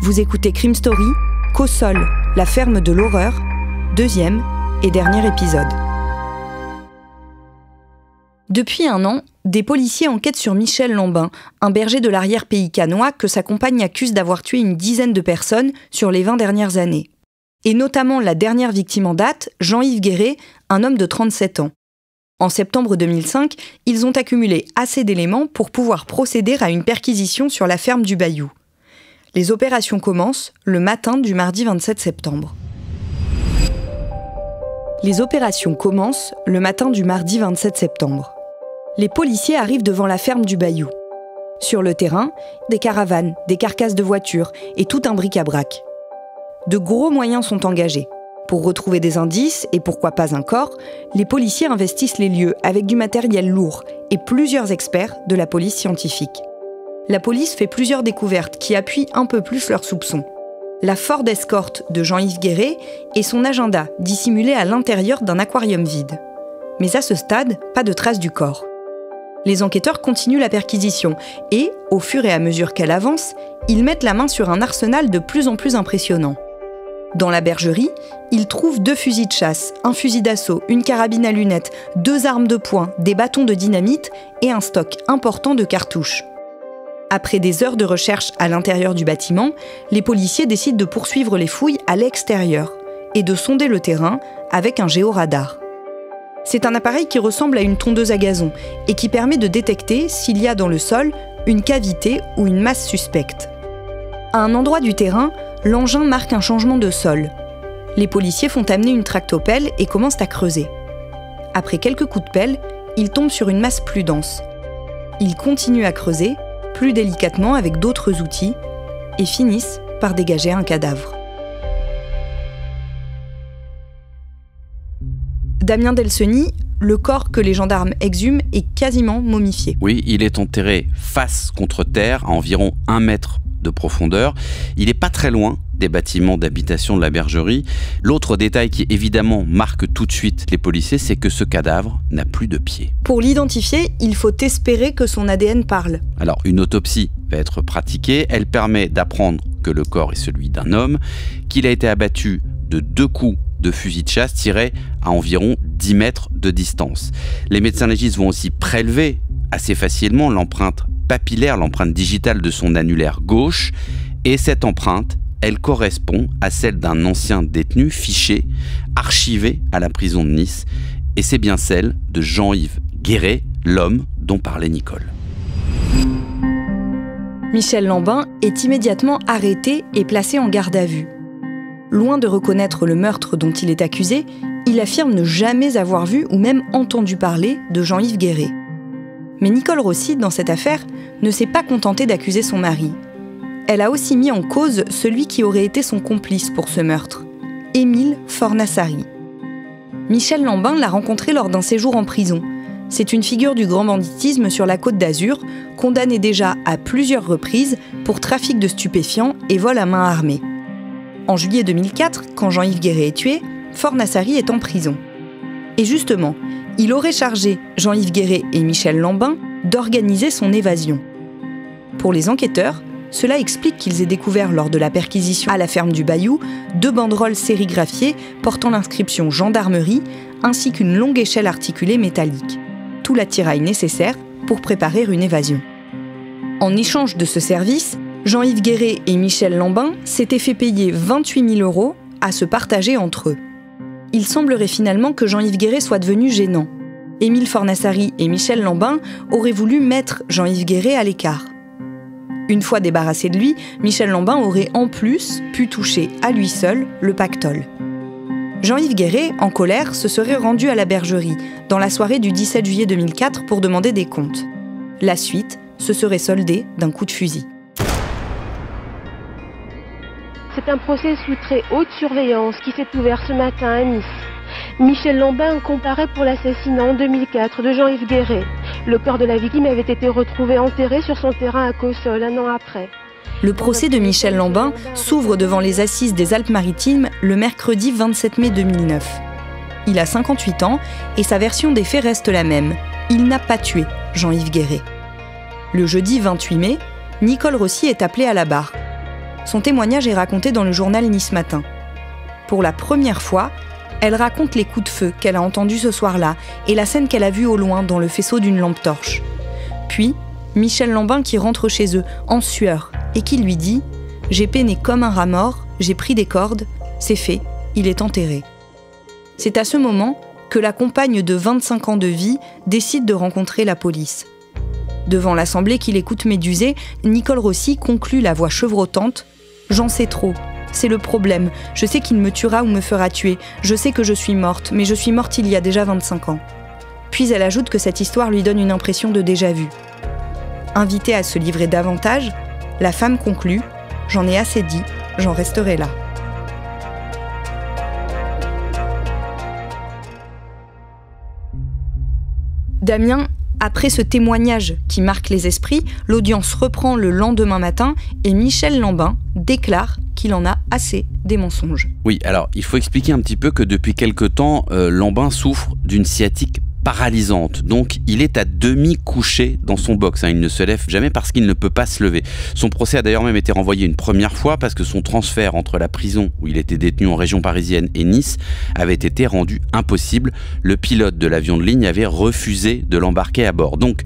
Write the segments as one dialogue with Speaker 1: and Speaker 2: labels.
Speaker 1: Vous écoutez Crime Story, Caussol, la ferme de l'horreur, 2e et dernier épisode. Depuis 1 an, des policiers enquêtent sur Michel Lambin, un berger de l'arrière-pays cannois que sa compagne accuse d'avoir tué une dizaine de personnes sur les 20 dernières années. Et notamment la dernière victime en date, Jean-Yves Guéret, un homme de 37 ans. En septembre 2005, ils ont accumulé assez d'éléments pour pouvoir procéder à une perquisition sur la ferme du Bayou. Les opérations commencent le matin du mardi 27 septembre. Les opérations commencent le matin du mardi 27 septembre. Les policiers arrivent devant la ferme du Bayou. Sur le terrain, des caravanes, des carcasses de voitures et tout un bric-à-brac. De gros moyens sont engagés. Pour retrouver des indices, et pourquoi pas un corps, les policiers investissent les lieux avec du matériel lourd et plusieurs experts de la police scientifique. La police fait plusieurs découvertes qui appuient un peu plus leurs soupçons. La Ford Escort de Jean-Yves Guéret et son agenda dissimulé à l'intérieur d'un aquarium vide. Mais à ce stade, pas de traces du corps. Les enquêteurs continuent la perquisition et, au fur et à mesure qu'elle avance, ils mettent la main sur un arsenal de plus en plus impressionnant. Dans la bergerie, ils trouvent 2 fusils de chasse, un fusil d'assaut, une carabine à lunettes, 2 armes de poing, des bâtons de dynamite et un stock important de cartouches. Après des heures de recherche à l'intérieur du bâtiment, les policiers décident de poursuivre les fouilles à l'extérieur et de sonder le terrain avec un géoradar. C'est un appareil qui ressemble à une tondeuse à gazon et qui permet de détecter s'il y a dans le sol une cavité ou une masse suspecte. À un endroit du terrain, l'engin marque un changement de sol. Les policiers font amener une tractopelle et commencent à creuser. Après quelques coups de pelle, ils tombent sur une masse plus dense. Ils continuent à creuser, plus délicatement avec d'autres outils, et finissent par dégager un cadavre. Damien Delceni, le corps que les gendarmes exhument est quasiment momifié.
Speaker 2: Oui, il est enterré face contre terre, à environ 1 mètre de profondeur. Il n'est pas très loin des bâtiments d'habitation de la bergerie. L'autre détail qui évidemment marque tout de suite les policiers, c'est que ce cadavre n'a plus de pieds.
Speaker 1: Pour l'identifier, il faut espérer que son ADN parle.
Speaker 2: Alors, une autopsie va être pratiquée. Elle permet d'apprendre que le corps est celui d'un homme, qu'il a été abattu de 2 coups de fusil de chasse tirés à environ 10 mètres de distance. Les médecins légistes vont aussi prélever assez facilement l'empreinte papillaire, l'empreinte digitale de son annulaire gauche, et cette empreinte, elle correspond à celle d'un ancien détenu fiché, archivé à la prison de Nice, et c'est bien celle de Jean-Yves Guéret, l'homme dont parlait Nicole.
Speaker 1: Michel Lambin est immédiatement arrêté et placé en garde à vue. Loin de reconnaître le meurtre dont il est accusé, il affirme ne jamais avoir vu ou même entendu parler de Jean-Yves Guéret. Mais Nicole Rossi, dans cette affaire, ne s'est pas contentée d'accuser son mari. Elle a aussi mis en cause celui qui aurait été son complice pour ce meurtre, Émile Fornassari. Michel Lambin l'a rencontré lors d'un séjour en prison. C'est une figure du grand banditisme sur la Côte d'Azur, condamné déjà à plusieurs reprises pour trafic de stupéfiants et vol à main armée. En juillet 2004, quand Jean-Yves Guéret est tué, Fornassari est en prison. Et justement, il aurait chargé Jean-Yves Guéret et Michel Lambin d'organiser son évasion. Pour les enquêteurs, cela explique qu'ils aient découvert lors de la perquisition à la ferme du Bayou 2 banderoles sérigraphiées portant l'inscription gendarmerie ainsi qu'une longue échelle articulée métallique. Tout l'attirail nécessaire pour préparer une évasion. En échange de ce service, Jean-Yves Guéret et Michel Lambin s'étaient fait payer 28 000 € à se partager entre eux. Il semblerait finalement que Jean-Yves Guéret soit devenu gênant. Émile Fornassari et Michel Lambin auraient voulu mettre Jean-Yves Guéret à l'écart. Une fois débarrassé de lui, Michel Lambin aurait en plus pu toucher à lui seul le pactole. Jean-Yves Guéret, en colère, se serait rendu à la bergerie dans la soirée du 17 juillet 2004 pour demander des comptes. La suite se serait soldée d'un coup de fusil.
Speaker 3: C'est un procès sous très haute surveillance qui s'est ouvert ce matin à Nice. Michel Lambin comparaît pour l'assassinat en 2004 de Jean-Yves Guéret. Le corps de la victime avait été retrouvé enterré sur son terrain à Caussol 1 an après.
Speaker 1: Le procès de Michel Lambin s'ouvre devant les assises des Alpes-Maritimes le mercredi 27 mai 2009. Il a 58 ans et sa version des faits reste la même. Il n'a pas tué Jean-Yves Guéret. Le jeudi 28 mai, Nicole Rossi est appelée à la barre. Son témoignage est raconté dans le journal Nice Matin. Pour la première fois, elle raconte les coups de feu qu'elle a entendus ce soir-là et la scène qu'elle a vue au loin dans le faisceau d'une lampe torche. Puis, Michel Lambin qui rentre chez eux, en sueur, et qui lui dit « J'ai peiné comme un rat mort, j'ai pris des cordes, c'est fait, il est enterré. » C'est à ce moment que la compagne de 25 ans de vie décide de rencontrer la police. Devant l'assemblée qui l'écoute médusée, Nicole Rossi conclut la voix chevrotante « J'en sais trop. C'est le problème. Je sais qu'il me tuera ou me fera tuer. Je sais que je suis morte, mais je suis morte il y a déjà 25 ans. » Puis elle ajoute que cette histoire lui donne une impression de déjà-vu. Invitée à se livrer davantage, la femme conclut « J'en ai assez dit, j'en resterai là. » Damien, après ce témoignage qui marque les esprits, l'audience reprend le lendemain matin et Michel Lambin déclare qu'il en a assez des mensonges.
Speaker 2: Oui, alors il faut expliquer un petit peu que depuis quelque temps, Lambin souffre d'une sciatique paralysante. Donc il est à demi couché dans son box. Il ne se lève jamais parce qu'il ne peut pas se lever. Son procès a d'ailleurs même été renvoyé une première fois parce que son transfert entre la prison où il était détenu en région parisienne et Nice avait été rendu impossible. Le pilote de l'avion de ligne avait refusé de l'embarquer à bord. Donc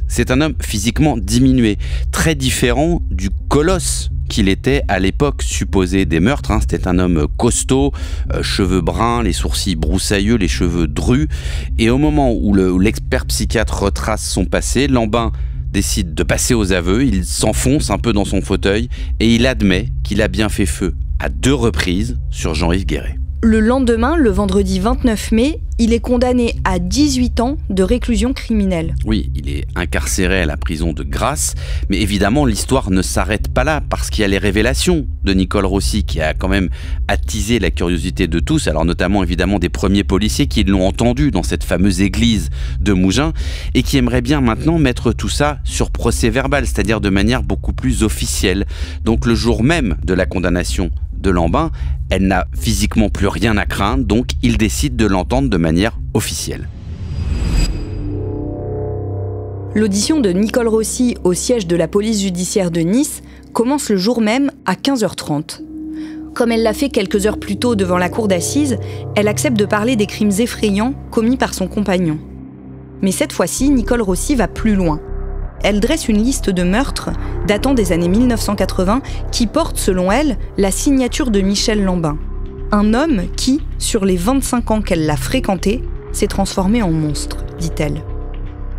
Speaker 2: c'est un homme physiquement diminué, très différent du colosse qu'il était à l'époque supposé des meurtres. C'était un homme costaud, cheveux bruns, les sourcils broussailleux, les cheveux drus. Et au moment où l'expert psychiatre retrace son passé, Lambin décide de passer aux aveux. Il s'enfonce un peu dans son fauteuil et il admet qu'il a bien fait feu à 2 reprises sur Jean-Yves Guéret.
Speaker 1: Le lendemain, le vendredi 29 mai, il est condamné à 18 ans de réclusion criminelle.
Speaker 2: Oui, il est incarcéré à la prison de Grasse, mais évidemment l'histoire ne s'arrête pas là, parce qu'il y a les révélations de Nicole Rossi qui a quand même attisé la curiosité de tous, alors notamment évidemment des premiers policiers qui l'ont entendu dans cette fameuse église de Mougins, et qui aimeraient bien maintenant mettre tout ça sur procès verbal, c'est-à-dire de manière beaucoup plus officielle. Donc le jour même de la condamnation de Lambin, elle n'a physiquement plus rien à craindre, donc il décide de l'entendre de manière officielle.
Speaker 1: L'audition de Nicole Rossi au siège de la police judiciaire de Nice commence le jour même à 15h30. Comme elle l'a fait quelques heures plus tôt devant la cour d'assises, elle accepte de parler des crimes effrayants commis par son compagnon. Mais cette fois-ci, Nicole Rossi va plus loin. Elle dresse une liste de meurtres datant des années 1980 qui porte, selon elle, la signature de Michel Lambin. Un homme qui, sur les 25 ans qu'elle l'a fréquenté, s'est transformé en monstre, dit-elle.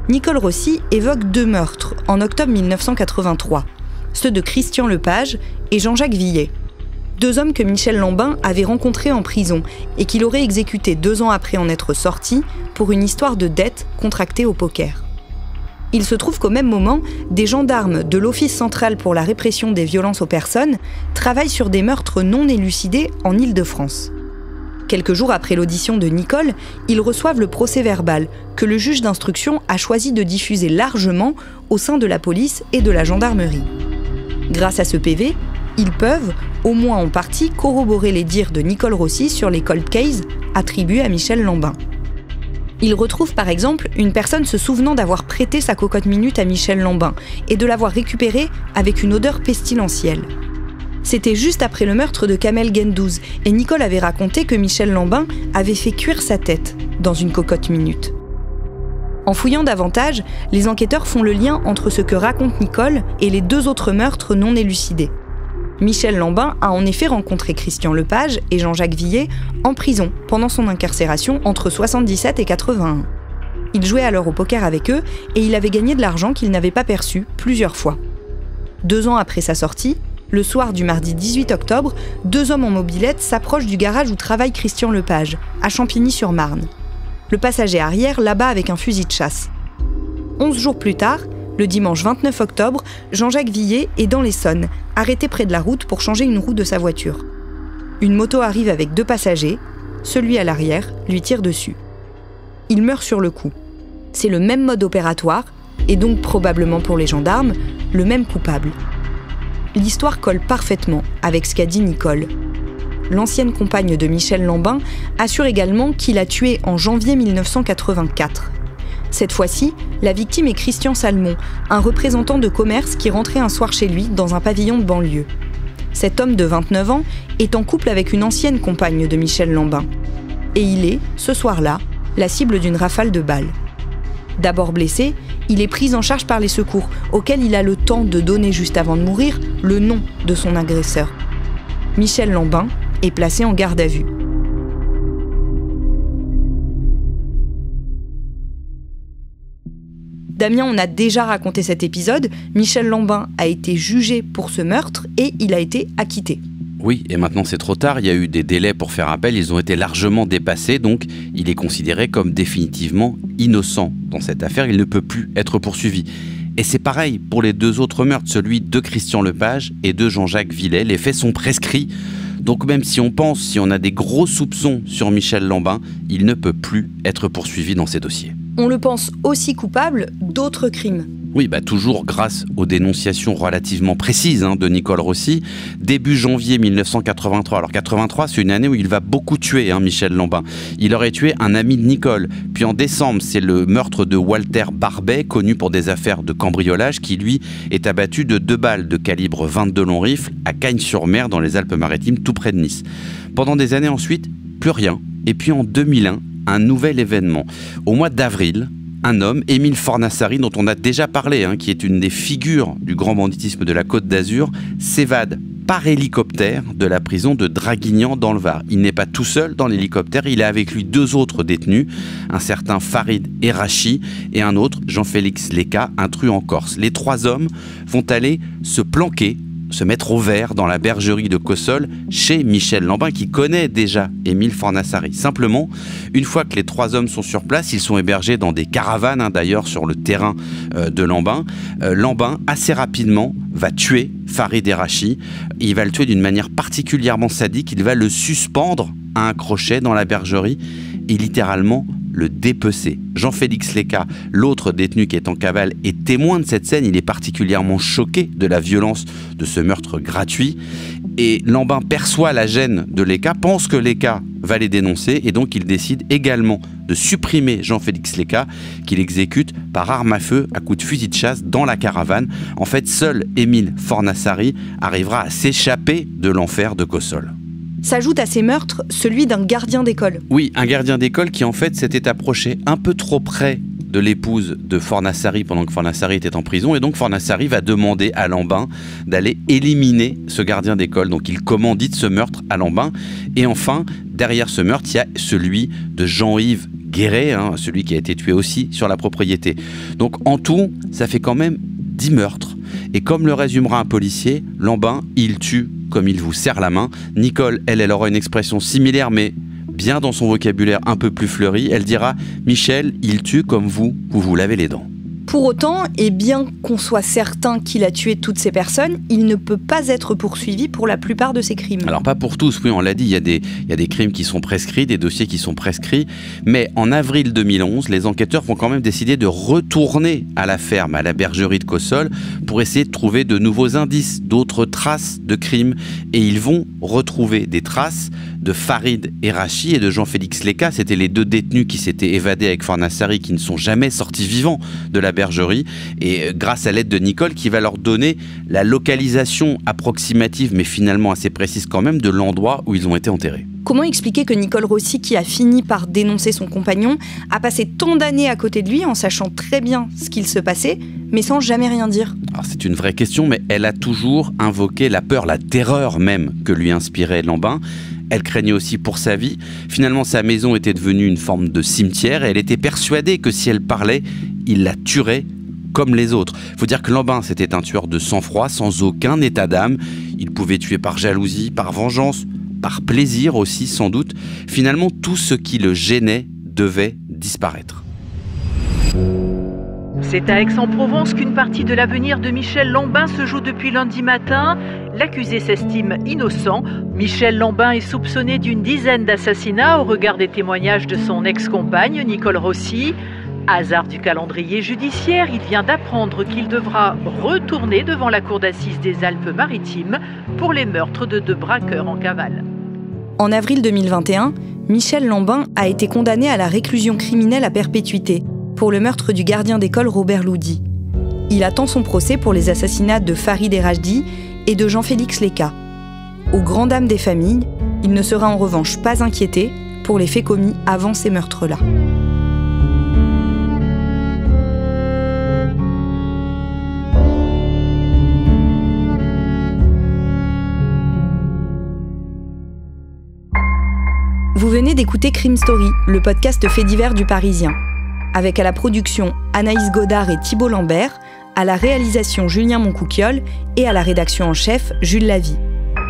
Speaker 1: Nicole Rossi évoque 2 meurtres en octobre 1983, ceux de Christian Lepage et Jean-Jacques Villet. 2 hommes que Michel Lambin avait rencontrés en prison et qu'il aurait exécutés 2 ans après en être sorti pour une histoire de dette contractée au poker. Il se trouve qu'au même moment, des gendarmes de l'Office central pour la répression des violences aux personnes travaillent sur des meurtres non élucidés en Île-de-France. Quelques jours après l'audition de Nicole, ils reçoivent le procès-verbal que le juge d'instruction a choisi de diffuser largement au sein de la police et de la gendarmerie. Grâce à ce PV, ils peuvent, au moins en partie, corroborer les dires de Nicole Rossi sur les cold cases attribués à Michel Lambin. Il retrouve par exemple une personne se souvenant d'avoir prêté sa cocotte minute à Michel Lambin et de l'avoir récupérée avec une odeur pestilentielle. C'était juste après le meurtre de Kamel Gendouz et Nicole avait raconté que Michel Lambin avait fait cuire sa tête dans une cocotte minute. En fouillant davantage, les enquêteurs font le lien entre ce que raconte Nicole et les 2 autres meurtres non élucidés. Michel Lambin a en effet rencontré Christian Lepage et Jean-Jacques Villet en prison pendant son incarcération entre 77 et 81. Il jouait alors au poker avec eux et il avait gagné de l'argent qu'il n'avait pas perçu plusieurs fois. 2 ans après sa sortie, le soir du mardi 18 octobre, 2 hommes en mobilette s'approchent du garage où travaille Christian Lepage, à Champigny-sur-Marne. Le passager arrière l'abat avec un fusil de chasse. 11 jours plus tard, le dimanche 29 octobre, Jean-Jacques Villet est dans l'Essonne, arrêté près de la route pour changer une roue de sa voiture. Une moto arrive avec 2 passagers, celui à l'arrière lui tire dessus. Il meurt sur le coup. C'est le même mode opératoire, et donc probablement pour les gendarmes, le même coupable. L'histoire colle parfaitement avec ce qu'a dit Nicole. L'ancienne compagne de Michel Lambin assure également qu'il a tué en janvier 1984. Cette fois-ci, la victime est Christian Salmon, un représentant de commerce qui rentrait un soir chez lui dans un pavillon de banlieue. cet homme de 29 ans est en couple avec une ancienne compagne de Michel Lambin. Et il est, ce soir-là, la cible d'une rafale de balles. D'abord blessé, il est pris en charge par les secours, auxquels il a le temps de donner juste avant de mourir le nom de son agresseur. Michel Lambin est placé en garde à vue. Damien, on a déjà raconté cet épisode. Michel Lambin a été jugé pour ce meurtre et il a été acquitté.
Speaker 2: Oui, et maintenant c'est trop tard, il y a eu des délais pour faire appel, ils ont été largement dépassés, donc il est considéré comme définitivement innocent dans cette affaire, il ne peut plus être poursuivi. Et c'est pareil pour les deux autres meurtres, celui de Christian Lepage et de Jean-Jacques Villet, les faits sont prescrits. Donc même si on a des gros soupçons sur Michel Lambin, il ne peut plus être poursuivi dans ces dossiers.
Speaker 1: On le pense aussi coupable d'autres crimes.
Speaker 2: Oui, toujours grâce aux dénonciations relativement précises de Nicole Rossi. Début janvier 1983. Alors 83, c'est une année où il va beaucoup tuer, Michel Lambin. Il aurait tué un ami de Nicole. Puis en décembre, c'est le meurtre de Walter Barbet, connu pour des affaires de cambriolage, qui lui est abattu de 2 balles de calibre 22 long rifle à Cagnes-sur-Mer, dans les Alpes-Maritimes, tout près de Nice. Pendant des années ensuite, plus rien. Et puis en 2001, un nouvel événement. Au mois d'avril, un homme, Émile Fornassari, dont on a déjà parlé, qui est une des figures du grand banditisme de la Côte d'Azur, s'évade par hélicoptère de la prison de Draguignan dans le Var. Il n'est pas tout seul dans l'hélicoptère, il a avec lui 2 autres détenus, un certain Farid Erachi et un autre, Jean-Félix Léca, un truand corse. Les 3 hommes vont aller se planquer, se mettre au vert dans la bergerie de Cossol chez Michel Lambin qui connaît déjà Émile Fornassari. Simplement, une fois que les 3 hommes sont sur place, ils sont hébergés dans des caravanes d'ailleurs sur le terrain de Lambin. Lambin, assez rapidement, va tuer Farid Erachi. Il va le tuer d'une manière particulièrement sadique. Il va le suspendre à un crochet dans la bergerie et littéralement le dépecer. Jean-Félix Léca, l'autre détenu qui est en cavale, est témoin de cette scène. Il est particulièrement choqué de la violence de ce meurtre gratuit. Et Lambin perçoit la gêne de Léca, pense que Léca va les dénoncer et donc il décide également de supprimer Jean-Félix Léca qu'il exécute par arme à feu à coups de fusil de chasse dans la caravane. En fait, seul Émile Fornassari arrivera à s'échapper de l'enfer de Cossol.
Speaker 1: S'ajoute à ces meurtres celui d'un gardien d'école.
Speaker 2: Oui, un gardien d'école qui en fait s'était approché un peu trop près de l'épouse de Fornassari pendant que Fornassari était en prison, et donc Fornassari va demander à Lambin d'aller éliminer ce gardien d'école. Donc il commandite ce meurtre à Lambin. Et enfin, derrière ce meurtre, il y a celui de Jean-Yves Guéret, celui qui a été tué aussi sur la propriété. Donc en tout, ça fait quand même 10 meurtres. Et comme le résumera un policier, Lambin, il tue comme il vous serre la main. Nicole, elle aura une expression similaire, mais bien dans son vocabulaire un peu plus fleuri. Elle dira « Michel, il tue comme vous vous lavez les dents ».
Speaker 1: Pour autant, et bien qu'on soit certain qu'il a tué toutes ces personnes, il ne peut pas être poursuivi pour la plupart de ces crimes.
Speaker 2: Alors pas pour tous, oui, on l'a dit, il y a des crimes qui sont prescrits, des dossiers qui sont prescrits, mais en avril 2011, les enquêteurs vont quand même décider de retourner à la ferme, à la bergerie de Cossol, pour essayer de trouver de nouveaux indices, d'autres traces de crimes, et ils vont retrouver des traces de Farid Erachi et de Jean-Félix Léca. C'était les 2 détenus qui s'étaient évadés avec Fornassari, qui ne sont jamais sortis vivants de la bergerie, et grâce à l'aide de Nicole qui va leur donner la localisation approximative mais finalement assez précise quand même de l'endroit où ils ont été enterrés.
Speaker 1: Comment expliquer que Nicole Rossi, qui a fini par dénoncer son compagnon, a passé tant d'années à côté de lui en sachant très bien ce qu'il se passait, mais sans jamais rien dire?
Speaker 2: Alors c'est une vraie question, mais elle a toujours invoqué la peur, la terreur même que lui inspirait Lambin. Elle craignait aussi pour sa vie. Finalement, sa maison était devenue une forme de cimetière et elle était persuadée que si elle parlait, il la tuerait comme les autres. Il faut dire que Lambin, c'était un tueur de sang-froid, sans aucun état d'âme. Il pouvait tuer par jalousie, par vengeance, par plaisir aussi, sans doute. Finalement, tout ce qui le gênait devait disparaître.
Speaker 4: C'est à Aix-en-Provence qu'une partie de l'avenir de Michel Lambin se joue depuis lundi matin. L'accusé s'estime innocent. Michel Lambin est soupçonné d'une dizaine d'assassinats au regard des témoignages de son ex-compagne Nicole Rossi. Hasard du calendrier judiciaire, il vient d'apprendre qu'il devra retourner devant la cour d'assises des Alpes-Maritimes pour les meurtres de 2 braqueurs en cavale.
Speaker 1: En avril 2021, Michel Lambin a été condamné à la réclusion criminelle à perpétuité pour le meurtre du gardien d'école Robert Loudy. Il attend son procès pour les assassinats de Farid Erachi et de Jean-Félix Léca. Aux grandes dames des familles, il ne sera en revanche pas inquiété pour les faits commis avant ces meurtres-là. Vous venez d'écouter Crime Story, le podcast fait divers du Parisien. Avec à la production Anaïs Godard et Thibault Lambert, à la réalisation Julien Moncouquiol et à la rédaction en chef Jules Lavie.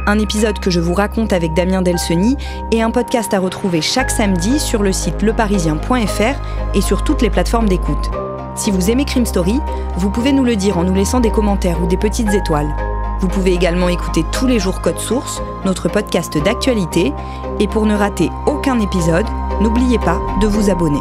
Speaker 1: Un épisode que je vous raconte avec Damien Delceni et un podcast à retrouver chaque samedi sur le site leparisien.fr et sur toutes les plateformes d'écoute. Si vous aimez Crime Story, vous pouvez nous le dire en nous laissant des commentaires ou des petites étoiles. Vous pouvez également écouter tous les jours Code Source, notre podcast d'actualité. Et pour ne rater aucun épisode, n'oubliez pas de vous abonner.